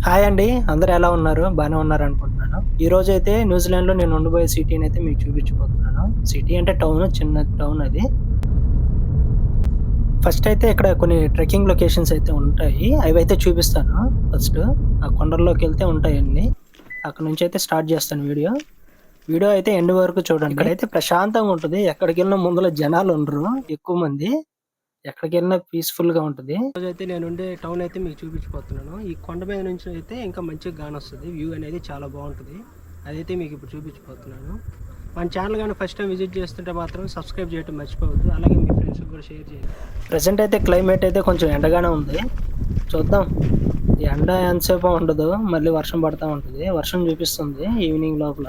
Hi అండి. అందరూ ఎలా ఉన్నారు? బానే ఉన్నారనుకుంటున్నాను. ఈరోజైతే న్యూజిలాండ్‌లో నేను ఉండబోయే సిటీనైతే మీకు చూపించబోతున్నాను. సిటీ అంటే టౌను. చిన్న టౌన్ అది. ఫస్ట్ అయితే ఇక్కడ కొన్ని ట్రెక్కింగ్ లొకేషన్స్ అయితే ఉంటాయి. అవైతే చూపిస్తాను ఫస్టు. ఆ కొండల్లోకెళ్తే ఉంటాయన్నీ. అక్కడి నుంచయితే స్టార్ట్ చేస్తాను వీడియో. వీడియో అయితే ఎండ్ వరకు చూడండి. ఇక్కడైతే ప్రశాంతంగా ఉంటది. ఎక్కడికెళ్ళినా ముందుల జనాలుండరు ఎక్కువ మంది. ఎక్కడికెళ్ళినా పీస్‌ఫుల్‌గా ఉంటది. ఈరోజైతే నేనుండే టౌన్ అయితే మీకు చూపించబోతున్నాను. ఈ కొండ మీద నుంచి అయితే ఇంకా మంచిగా గానొస్తది. వ్యూ అనేది చాలా బావుంటది. అదైతే మీకు ఇప్పుడు చూపించబోతున్నాను. మన ఛానల్ గాని ఫస్ట్ టైం విజిట్ చేస్తుంటే మాత్రం సబ్స్క్రైబ్ చేయడం మర్చిపోవద్దు. అలాగే మీ ఫ్రెండ్స్‌కి కూడా షేర్ చేయండి. ప్రెజెంట్ అయితే క్లైమేట్ అయితే కొంచెం ఎండగానే ఉంది. చూద్దాం. ఈ ఎండ ఎంతసేపు ఉండదు. మళ్ళీ వర్షం పడతా ఉంటది. వర్షం చూపిస్తుంది ఈవినింగ్ లోపల.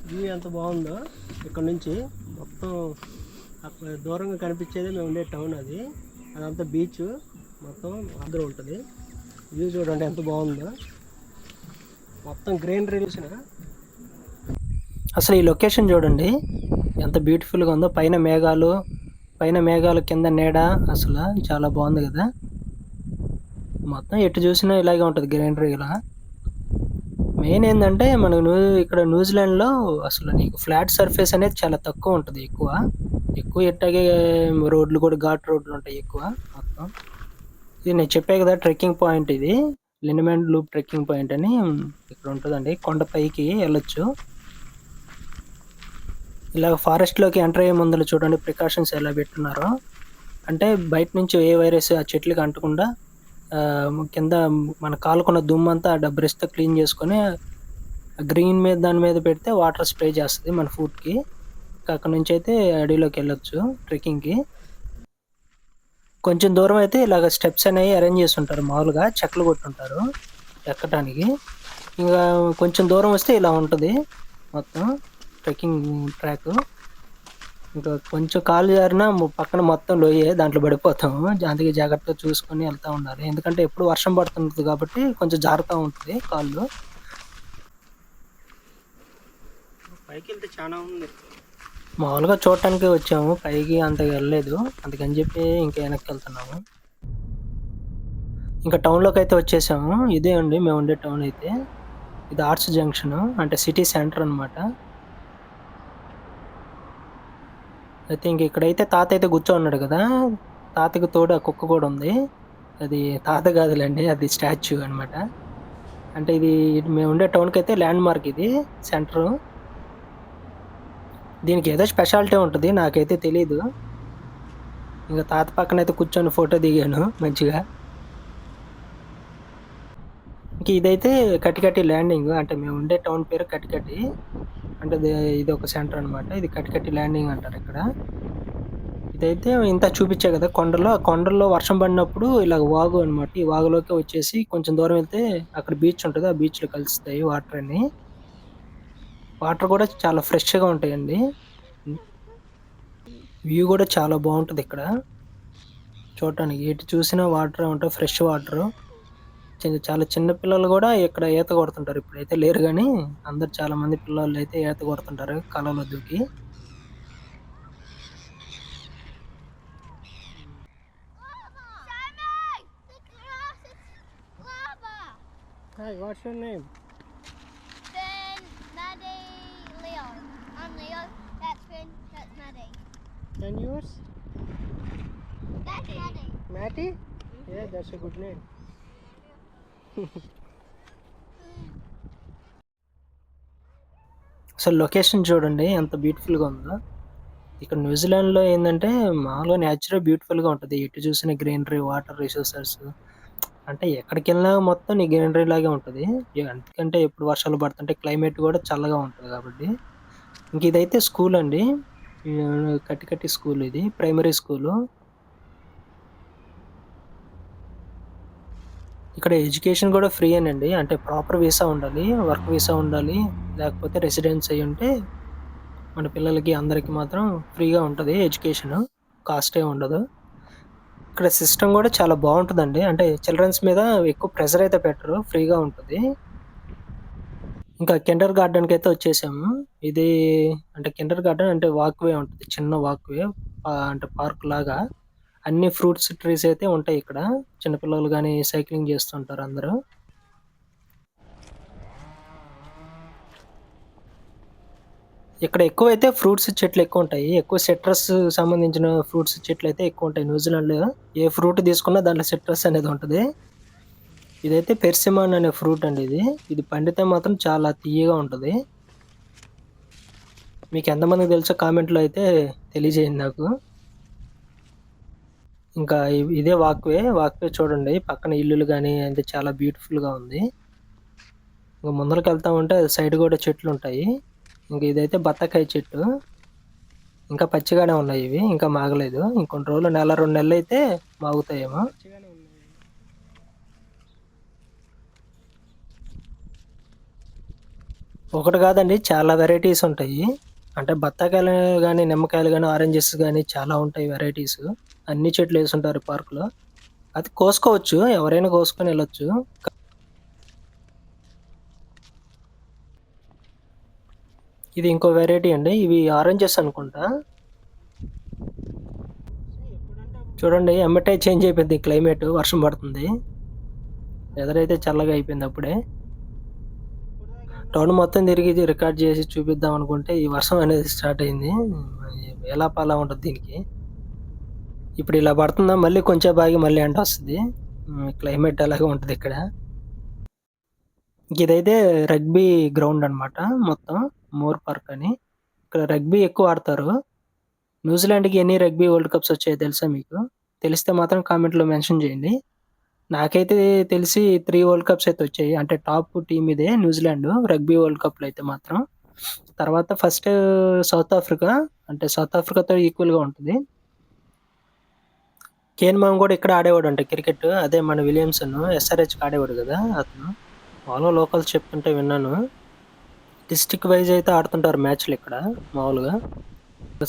వ్యూ ఎంత బావుందో ఇక్కడ నుంచి మొత్తం అక్కడ దూరంగా కనిపించేది మేము ఉండే టౌన్ అది. అదంతా బీచ్ మొత్తం అందరూ ఉంటుంది. వ్యూ చూడండి ఎంత బాగుందో. మొత్తం గ్రీనరీ చూసిన అసలు ఈ లొకేషన్ చూడండి ఎంత బ్యూటిఫుల్గా ఉందో. పైన మేఘాలు కింద నీడ. అసలు చాలా బాగుంది కదా. మొత్తం ఎటు చూసినా ఇలాగే ఉంటుంది గ్రీనరీ ఇలా. మెయిన్ ఏంటంటే మనకు ఇక్కడ న్యూజిలాండ్‌లో అసలు నీకు ఫ్లాట్ సర్ఫేస్ అనేది చాలా తక్కువ ఉంటది ఎక్కువ. ఎక్కువ ఎట్టాగే రోడ్లు కూడా ఘాట్ రోడ్లుంటాయి ఎక్కువ మొత్తం. ఇది నేను చెప్పా కదా ట్రెక్కింగ్ పాయింట్ ఇది. లిండెమాన్ లూప్ ట్రెక్కింగ్ పాయింట్ అని ఇక్కడ ఉంటదండి. కొండ పైకి ఎళ్ళొచ్చు. ఇలాగ ఫారెస్ట్‌లోకి ఎంటర్ అయ్యే ముందల చూడండి ప్రికాషన్స్ ఎలా పెట్టున్నారో. అంటే బయట నుంచి ఏ వైరస్ ఆ చెట్లకి అంటకుండా కింద మన కాలుకున్న దుమ్మంతా ఆ డబ్బరిస్తో క్లీన్ చేసుకొని గ్రీన్ మీద దాని మీద పెడితే వాటర్ స్ప్రే చేస్తది మన ఫుట్‌కి. అక్కడి నుంచయితే అడవిలోకెళ్ళొచ్చు ట్రెక్కింగ్‌కి. కొంచెం దూరం అయితే ఇలాగ స్టెప్స్ అనేవి అరేంజ్ చేసుంటారు మామూలుగా చెక్కలు కొట్టుంటారు ఎక్కటానికి. ఇంకా కొంచెం దూరం వస్తే ఇలా ఉంటది మొత్తం ట్రెక్కింగ్ ట్రాకు. ఇంకా కొంచెం కాలు జారినా పక్కన మొత్తం లోయే. దాంట్లో పడిపోతాము. అందుకే జాగ్రత్తగా చూసుకొని ఎళ్తా ఉండాలి. ఎందుకంటే ఎప్పుడు వర్షం పడుతుంటది కాబట్టి కొంచెం జారుతా ఉంటది కాళ్ళు. పైకెళ్తే చానా ఉంది. మామూలుగా చూడటానికే వచ్చాము. పైకి అంతగా ఎళ్ళలేదు. అందుకని చెప్పి ఇంకా వెనక్కెళ్తున్నాము. ఇంకా టౌన్‌లోకైతే వచ్చేసాము. ఇదే అండి మేముండే టౌన్ అయితే. ఇది ఆర్ట్స్ జంక్షను. అంటే సిటీ సెంటర్ అనమాట. అయితే ఇంక ఇక్కడైతే తాత అయితే కూర్చోనున్నాడు కదా. తాతకి తోడు ఆ కుక్క కూడా ఉంది. అది తాత కాదులెండి. అది స్టాచ్యూ అనమాట. అంటే ఇది మేముండే టౌన్‌కైతే ల్యాండ్ మార్క్ ఇది సెంటరు. దీనికి ఏదో స్పెషాలిటీ ఉంటది. నాకైతే తెలీదు. ఇంక తాత పక్కనైతే కూర్చొని ఫోటో దిగాను మంచిగా. ఇంక ఇదైతే కటికటి ల్యాండింగ్. అంటే మేముండే టౌన్ పేరు కటికటి. అంటే ఇదొక సెంటర్ అనమాట. ఇది కటికటి ల్యాండింగ్ అంటారిక్కడ. ఇదైతే ఇంత చూపిచ్చా కదా కొండలో. ఆ కొండల్లో వర్షం పడినప్పుడు ఇలాగ వాగు అనమాట. ఈ వాగులోకే వచ్చేసి కొంచెం దూరం వెళ్తే అక్కడ బీచ్ ఉంటది. ఆ బీచ్‌లో కలుస్తాయి వాటర్ అన్నీ. వాటర్ కూడా చాలా ఫ్రెష్‌గా ఉంటాయండి. హ్మ్. వ్యూ కూడా చాలా బావుంటదిక్కడ. చూడటానికి ఎటు చూసినా వాటరే ఉంటాయి. Fresh water. చాలా చిన్న పిల్లలు గూడా ఇక్కడ ఈత కొడుతుంటారు. ఇప్పుడైతే లేరు గానీ, అందరూ చాలా మంది పిల్లోళ్ళైతే ఈత కొడుతుంటారు కాలువలో దూకి. Hi what's your name? Finn, Maddie, Leo. I'm Leo. That's Finn. That's Maddie. And yours? That's Maddie. Matty? Yeah, that's a good name. అసలు లొకేషన్ చూడండి ఎంత బ్యూటిఫుల్‌గా ఉందో. ఇక్కడ న్యూజిలాండ్‌లో ఏందంటే మామూలుగా నేచురల్ బ్యూటిఫుల్‌గా ఉంటది. ఎటు చూసినా గ్రీనరీ, వాటర్ రిసోర్సెస్ అంటే ఎక్కడికెళ్ళినా మొత్తం నీ గ్రీనరీ లాగే ఉంటది. ఎందుకంటే ఎప్పుడు వర్షాలు పడుతుంటే క్లైమేట్ గూడా చల్లగా ఉంటది కాబట్టి. ఇంక ఇదైతే స్కూల్ అండి. కటికటి స్కూల్ ఇది. Primary school. ఇక్కడ ఎడ్యుకేషన్ గూడా ఫ్రీయేనండి. అంటే ప్రాపర్ వీసా ఉండాలి. వర్క్ వీసా ఉండాలి. లేకపోతే రెసిడెన్స్ అయ్యుంటే మన పిల్లలకి అందరికి మాత్రం ఫ్రీగా ఉంటది ఎడ్యుకేషను. కాస్ట్ ఏమి ఉండదు. ఇక్కడ సిస్టమ్ గూడా చాలా బావుంటదండి. అంటే చిల్డ్రన్స్ మీద ఎక్కువ ప్రెషర్ అయితే పెట్టరు. ఫ్రీగా ఉంటది. ఇంకా కిండర్ గార్డెన్‌కైతే వచ్చేసాము. ఇది అంటే కిండర్ గార్డెన్ అంటే వాక్‌వే ఉంటది. చిన్న వాక్‌వే అంటే పార్క్‌లాగా. అన్ని ఫ్రూట్స్ ట్రీస్ అయితే ఉంటాయి ఇక్కడ. చిన్నపిల్లలు కానీ సైక్లింగ్ చేస్తుంటారు అందరూ. ఇక్కడ ఎక్కువైతే ఫ్రూట్స్ చెట్లు ఎక్కువ ఉంటాయి. ఎక్కువ సిట్రస్ సంబంధించిన ఫ్రూట్స్ చెట్లు అయితే ఎక్కువ ఉంటాయి న్యూజిలాండ్‌లో. ఏ ఫ్రూట్ తీసుకున్నా దాంట్లో సిట్రస్ అనేది ఉంటది. ఇదైతే పెర్సిమాన్ అనే ఫ్రూట్ అండి ఇది. ఇది పండితే మాత్రం చాలా తియ్యగా ఉంటది. మీకు ఎంతమందికి తెలుసో కామెంట్‌లో అయితే తెలియజేయండి నాకు. ఇంకా ఇదే వాక్‌వే చూడండి. పక్కన ఇల్లులు గాని అంటే చాలా బ్యూటిఫుల్‌గా ఉంది. ఇంక ముందరకెళ్తా ఉంటే సైడ్ కూడా చెట్లుంటాయి. ఇంక ఇదైతే బత్తాకాయ చెట్టు. ఇంకా పచ్చిగానే ఉన్నాయి ఇవి. ఇంకా మాగలేదు. ఇంకొన్ని రోజులు నెల, 2 నెలలైతే మాగుతాయేమో. ఒకటి కాదండి చాలా వెరైటీస్ ఉంటాయి. అంటే బత్తాకాయలు గాని, నిమ్మకాయలు గాని, ఆరెంజెస్ గాని చాలా ఉంటాయి వెరైటీస్. అన్ని చెట్లు వేసుంటారు పార్క్‌లో. అది కోసుకోవచ్చు. ఎవరైనా కోసుకొని ఎళ్ళొచ్చు. ఇది ఇంకో వెరైటీ అండి. ఇవి ఆరెంజెస్ అనుకుంటా. చూడండి ఎమ్మటే చేంజ్ అయిపోద్ది క్లైమేట్. వర్షం పడుతుంది. వెదర్ అయితే చల్లగా అయిపోయింది అప్పుడే. టౌన్ మొత్తం తిరిగి రికార్డ్ చేసి చూపిద్దాం అనుకుంటే ఈ వర్షం అనేది స్టార్ట్ అయింది. ఎలాపలా ఉంటది దీనికి. ఇప్పుడు ఇలా పడుతుందా మళ్ళీ కొంచెం ఆగి మళ్ళీ ఎండ వస్తది. క్లైమేట్ అలాగే ఉంటది ఇక్కడ. ఇదైతే రగ్బీ గ్రౌండ్ అన్నమాట మొత్తం. మోర్ పార్క్ అని. ఇక్కడ రగ్బీ ఎక్కువ ఆడతారు. న్యూజిలాండ్‌కి ఎన్ని రగ్బీ వరల్డ్ కప్స్ వచ్చాయో తెలుసా మీకు? తెలిస్తే మాత్రం కామెంట్‌లో మెన్షన్ చేయండి. నాకైతే తెలిసి 3 వరల్డ్ కప్స్ అయితే వచ్చాయి. అంటే టాప్ టీమ్ ఇదే న్యూజిలాండ్ రగ్బీ వరల్డ్ కప్‌లో అయితే మాత్రం. తర్వాత ఫస్ట్ సౌత్ ఆఫ్రికా. అంటే సౌత్ ఆఫ్రికాతో ఈక్వల్‌గా ఉంటది. కేన్ మామ్ కూడా ఇక్కడ ఆడేవాడంట క్రికెట్. అదే మన విలియమ్సన్ ఎస్ఆర్‌హెచ్‌కి ఆడేవాడు కదా అతను. మామూలుగా లోకల్స్ చెప్తుంటే విన్నాను. డిస్ట్రిక్ట్ వైజ్ అయితే ఆడుతుంటారు మ్యాచ్‌లు ఇక్కడ మామూలుగా.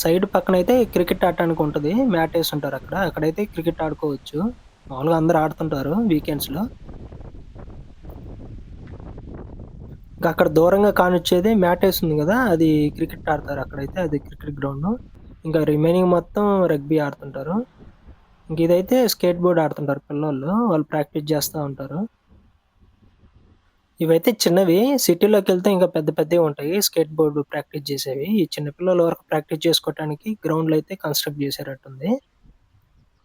సైడ్ పక్కనైతే క్రికెట్ ఆడటానికి ఉంటది. మ్యాట్ ఏసుంటారు అక్కడ. అక్కడైతే క్రికెట్ ఆడుకోవచ్చు. మామూలుగా అందరూ ఆడుతుంటారు వీకెండ్స్‌లో. ఇంకా అక్కడ దూరంగా కానొచ్చేది మ్యాట్ ఏసుంది కదా! అది క్రికెట్ ఆడతారు అక్కడైతే. అది క్రికెట్ గ్రౌండు. ఇంకా రిమైనింగ్ మొత్తం రగ్బీ ఆడుతుంటారు. ఇంక ఇదైతే స్కేట్ బోర్డ్ ఆడుతుంటారు పిల్లోళ్ళు. వాళ్ళు ప్రాక్టీస్ చేస్తా ఉంటారు. ఇవైతే చిన్నవి. సిటీలోకెళ్తే ఇంకా పెద్ద పెద్దవి ఉంటాయి. స్కేట్ బోర్డ్ ప్రాక్టీస్ చేసేవి. ఈ చిన్న పిల్లల వరకు ప్రాక్టీస్ చేసుకోవటానికి గ్రౌండ్‌లో అయితే కన్‌స్ట్రక్ట్ చేశారట్టుంది.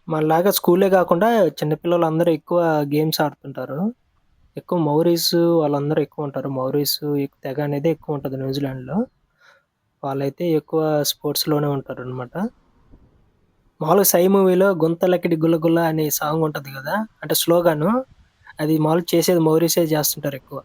మనలాగా స్కూలే కాకుండా చిన్న పిల్లలందరూ ఎక్కువ గేమ్స్ ఆడుతుంటారు. ఎక్కువ మౌరీస్ వాళ్ళందరూ ఎక్కువుంటారు. మౌరీస్ తెగ అనేది ఎక్కువుంటది న్యూజిలాండ్‌లో. వాళ్ళైతే ఎక్కువ స్పోర్ట్స్‌లోనే ఉంటారనమాట. మామూలుగా 'సై' మూవీలో 'గుంతలకిడి గుల్ల గుల్ల' అనే సాంగ్ ఉంటది గదా! అంటే స్లోగాను. అది మామూలుగా చేసేది మౌరీసే చేస్తుంటారెక్కువ.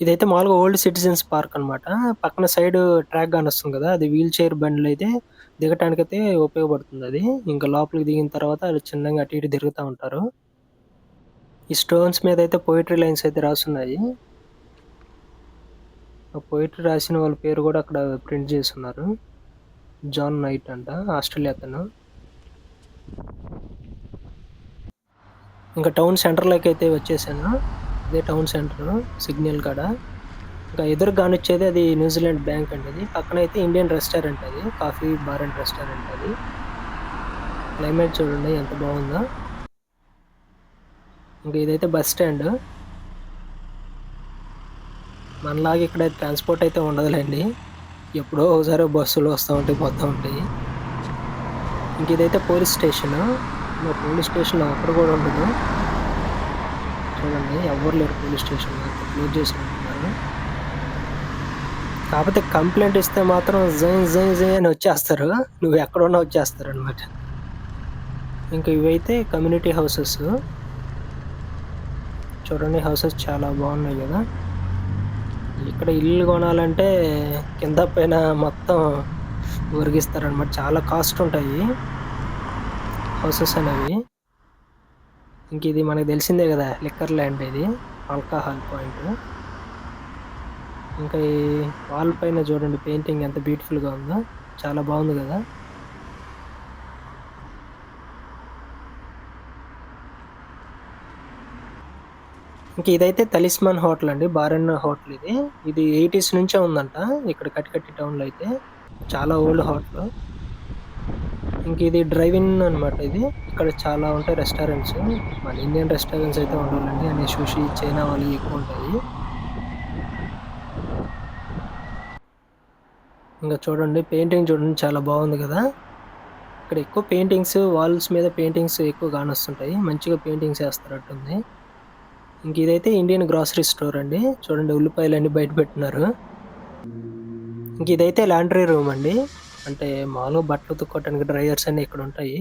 ఇదైతే మామూలుగా ఓల్డ్ సిటిజన్స్ పార్క్ అనమాట. పక్కన సైడ్ ట్రాక్ గానొస్తుంది గదా! అది వీల్ చైర్ బండ్లయితే దిగటానికైతే ఉపయోగపడుతుందది. ఇంకా లోపలికి దిగిన తర్వాత అది చిన్నగా అటు ఇటు తిరుగుతా ఉంటారు. ఈ స్టోన్స్ మీదయితే పోయెట్రీ లైన్స్ అయితే రాసున్నాయి. ఆ పోయెట్రీ రాసిన వాళ్ళ పేరు గూడా అక్కడ ప్రింట్ చేసున్నారు. జాన్ నైట్ అంట. ఆస్ట్రేలియా అతను. ఇంకా టౌన్ సెంటర్‌లోకైతే వచ్చేసాను. ఇదే టౌన్ సెంటరు సిగ్నల్ కాడ. ఇంకా ఎదురుగా కానొచ్చేది అది న్యూజిలాండ్ బ్యాంక్ అండి అది. పక్కనైతే ఇండియన్ రెస్టారెంట్ అది. కాఫీ బార్ అండ్ రెస్టారెంట్ అది. క్లైమేట్ చూడండి ఎంత బాగుందో. ఇంకా ఇదైతే బస్ స్టాండ్. మనలాగా ఇక్కడ ట్రాన్స్‌పోర్ట్ అయితే ఉండదులెండి. ఎప్పుడో ఒకసారి బస్సులు వస్తా ఉంటాయి, పోతా ఉంటాయి. ఇంక ఇదైతే పోలీస్ స్టేషను. పోలీస్ స్టేషన్‌లో ఒక్కడు కూడా ఉండడు. చూడండి ఎవ్వరు లేరు పోలీస్ స్టేషన్‌లో. క్లోజ్ చేసినట్టున్నారు. కాపోతే కంప్లెయింట్ ఇస్తే మాత్రం జై జై జై అని వచ్చేస్తారు. నువ్వు ఎక్కడున్నా వచ్చేస్తారనమాట. ఇంక ఇవైతే కమ్యూనిటీ హౌసెస్. చూడండి హౌసెస్ చాలా బాగున్నాయి గదా! ఇక్కడ ఇల్లు కొనాలంటే కింద పైన మొత్తం ఒరిగిస్తారనమాట. చాలా కాస్ట్ ఉంటాయి హౌసెస్ అనేవి. ఇంక ఇది మనకు తెలిసిందే గదా! లిక్కర్ ల్యాండ్ ఇది. Alcohol point. ఇంకా ఈ వాల్ పైన చూడండి పెయింటింగ్ ఎంత బ్యూటిఫుల్‌గా ఉందో. చాలా బాగుంది గదా! ఇంక ఇదైతే తలిస్మాన్ హోటల్ అండి. బార్ అండ్ హోటల్ ఇది. ఇది 80s నుంచే ఉందంట. ఇక్కడ కటికట్టి టౌన్‌లో అయితే. చాలా ఓల్డ్ హోటలు. ఇంక ఇది డ్రైవ్-ఇన్ అనమాట ఇది. ఇక్కడ చాలా ఉంటాయి రెస్టారెంట్స్. మన ఇండియన్ రెస్టారెంట్స్ అయితే ఉండవులెండి. అన్ని సుషి, చైనా వాళ్ళయి ఎక్కువుంటాయి. ఇంక చూడండి పెయింటింగ్ చూడండి చాలా బాగుంది గదా! ఇక్కడ ఎక్కువ పెయింటింగ్స్ వాల్స్ మీద పెయింటింగ్స్ ఎక్కువ కానొస్తుంటాయి. మంచిగా పెయింటింగ్స్ ఏస్తారట్టుంది. ఇంక ఇదైతే ఇండియన్ గ్రోసరీ స్టోర్ అండి. చూడండి ఉల్లిపాయలన్నీ బయట పెట్టినారు. ఇంక ఇదైతే లాండ్రీ రూమ్ అండి. అంటే మామూలుగా బట్టలు ఉతుక్కోవటానికి డ్రైయర్స్ అన్నీ ఇక్కడుంటాయి.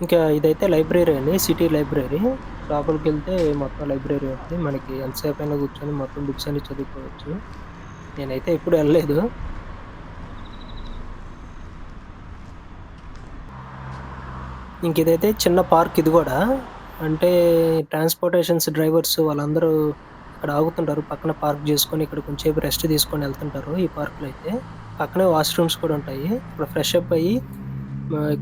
ఇంకా ఇదైతే లైబ్రరీ అండి. City library. లోపలికెళ్తే మొత్తం లైబ్రరీ ఉంటది. మనకి ఎంతసేపైనా కూర్చొని మొత్తం బుక్స్ అన్ని చదువుకోవచ్చు. నేనైతే ఎప్పుడు ఎళ్ళలేదు. ఇంక ఇదైతే చిన్న పార్క్ ఇది గూడా. అంటే ట్రాన్స్‌పోర్టేషన్స్ డ్రైవర్స్ వాళ్ళందరూ ఇక్కడ ఆగుతుంటారు. పక్కన పార్క్ జేసుకొని ఇక్కడ కొంచెంసేపు రెస్ట్ తీసుకొని ఎళ్తుంటారు ఈ పార్క్‌లో అయితే. పక్కనే వాష్‌రూమ్స్ కూడా ఉంటాయి. ఇక్కడ ఫ్రెష్ అప్ అయ్యి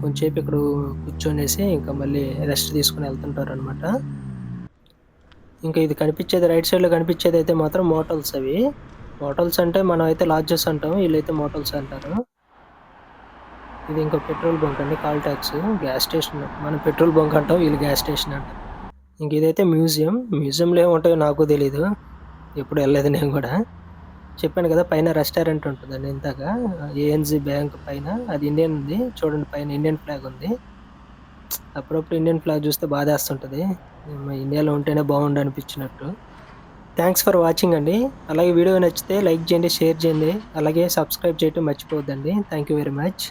కొంచెంసేపు ఇక్కడ కూర్చొనేసి ఇంకా మళ్ళీ రెస్ట్ తీసుకొని ఎళ్తుంటారనమాట. ఇంకా ఇది కనిపిచ్చేది రైట్ సైడ్‌లో కనిపిచ్చేదైతే మాత్రం మోటల్స్ అవి. మోటల్స్ అంటే మనమైతే లాడ్జెస్ అంటాం. ఈళ్ళైతే మోటల్స్ అంటారు. ఇది ఇంకో పెట్రోల్ బంక్ అండి. Call talks gas station. మనం పెట్రోల్ బంక్ అంటాం. వీళ్ళు గ్యాస్ స్టేషన్ అంటారు. ఇంక ఇదైతే మ్యూజియం. మ్యూజియంలో ఏముంటాయో నాకు తెలీదు. ఎప్పుడు ఎళ్ళలేదు నేను గూడా. చెప్పాను గదా! పైన రెస్టారెంట్ ఉంటదని ఇందాక. ఏఎన్‌జీ బ్యాంక్ పైన అది ఇండియన్‌ది. చూడండి పైన ఇండియన్ ఫ్లాగ్ ఉంది. అప్పుడప్పుడు ఇండియన్ ఫ్లాగ్ చూస్తే బాధేస్తుంటది. ఇండియాలో ఉంటేనే బాగుండు అనిపించినట్టు. థాంక్స్ ఫర్ వాచింగ్ అండి. అలాగే వీడియో నచ్చితే లైక్ చేయండి, షేర్ చేయండి. అలాగే సబ్స్క్రైబ్ చేయటం మర్చిపోవద్దండి. Thank you very much.